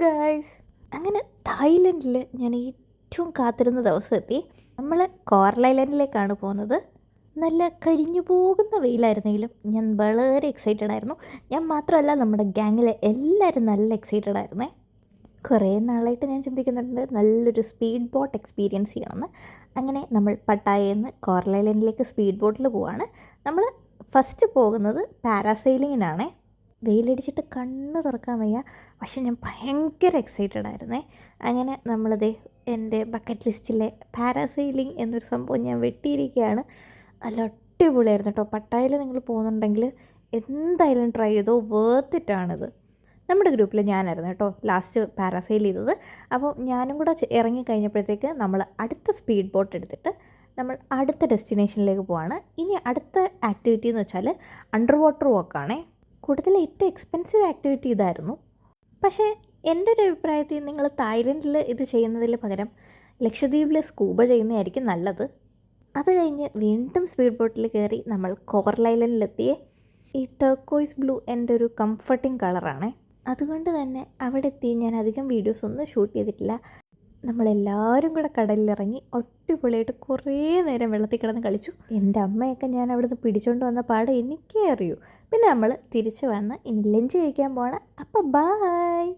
Guys, അങ്ങനെ തായ്ലൻഡിൽ ഞാൻ ഏറ്റവും കാത്തിരുന്ന ദിവസം എത്തി. നമ്മൾ കോറൽ ഐലൻഡിലേക്കാണ് പോകുന്നത്. നല്ല കരിഞ്ഞു പോകുന്ന വെയിലായിരുന്നെങ്കിലും ഞാൻ വളരെ എക്സൈറ്റഡ് ആയിരുന്നു. ഞാൻ മാത്രമല്ല, നമ്മുടെ ഗ്യാങ്ങിലെ എല്ലാവരും നല്ല എക്സൈറ്റഡ് ആയിരുന്നേ. കുറേ നാളായിട്ട് ഞാൻ ചിന്തിക്കുന്നുണ്ട് നല്ലൊരു സ്പീഡ് ബോട്ട് എക്സ്പീരിയൻസ് ചെയ്യണമെന്ന്. അങ്ങനെ നമ്മൾ പട്ടായയിൽ നിന്ന് കോറൽ ഐലൻഡിലേക്ക് സ്പീഡ് ബോട്ടിൽ പോവാണ്. നമ്മൾ ഫസ്റ്റ് പോകുന്നത് പാരാസെയിലിങ്ങിനാണേ. വെയിലടിച്ചിട്ട് കണ്ണ് തുറക്കാൻ വയ്യ, പക്ഷെ ഞാൻ ഭയങ്കര എക്സൈറ്റഡ് ആയിരുന്നേ. അങ്ങനെ നമ്മളത് എൻ്റെ ബക്കറ്റ് ലിസ്റ്റിലെ പാരാസെയിലിംഗ് എന്നൊരു സംഭവം ഞാൻ വെട്ടിയിരിക്കുകയാണ്. നല്ല അടിപൊളിയായിരുന്നു കേട്ടോ. പട്ടായയിൽ നിങ്ങൾ പോകുന്നുണ്ടെങ്കിൽ എന്തായാലും ട്രൈ ചെയ്തോ, വേർത്തിട്ടാണിത്. നമ്മുടെ ഗ്രൂപ്പിൽ ഞാനായിരുന്നു കേട്ടോ ലാസ്റ്റ് പാരാസെയിൽ ചെയ്തത്. അപ്പോൾ ഞാനും കൂടെ ഇറങ്ങി കഴിഞ്ഞപ്പോഴത്തേക്ക് നമ്മൾ അടുത്ത സ്പീഡ് ബോട്ട് എടുത്തിട്ട് നമ്മൾ അടുത്ത ഡെസ്റ്റിനേഷനിലേക്ക് പോവാണ്. ഇനി അടുത്ത ആക്ടിവിറ്റി എന്ന് വെച്ചാൽ അണ്ടർ വാട്ടർ വാക്കാണേ. കൂടുതൽ ഏറ്റവും എക്സ്പെൻസീവ് ആക്ടിവിറ്റി ഇതായിരുന്നു. പക്ഷേ എൻ്റെ ഒരു അഭിപ്രായത്തിൽ നിങ്ങൾ തായ്ലൻഡിൽ ഇത് ചെയ്യുന്നതിൽ പകരം ലക്ഷദ്വീപിൽ സ്കൂബ ചെയ്യുന്നതായിരിക്കും നല്ലത്. അത് കഴിഞ്ഞ് വീണ്ടും സ്പീഡ് ബോട്ടിൽ കയറി നമ്മൾ കോറൽ ഐലൻഡിലെത്തിയേ. ഈ ടർക്കോയ്സ് ബ്ലൂ എൻ്റെ ഒരു കംഫർട്ടിങ് കളറാണേ. അതുകൊണ്ട് തന്നെ അവിടെ എത്തി ഞാൻ അധികം വീഡിയോസ് ഒന്നും ഷൂട്ട് ചെയ്തിട്ടില്ല. നമ്മളെല്ലാവരും കൂടെ കടലിലിറങ്ങി അടിപൊളിയായിട്ട് കുറേ നേരം വെള്ളത്തിൽ കിടന്ന് കളിച്ചു. എൻ്റെ അമ്മയൊക്കെ ഞാൻ അവിടെ നിന്ന് പിടിച്ചുകൊണ്ട് വന്ന പാട് എനിക്കേ അറിയൂ. പിന്നെ നമ്മൾ തിരിച്ച് വന്ന് ഇനി ലഞ്ച് കഴിക്കാൻ പോകണം. അപ്പോൾ ബായ്.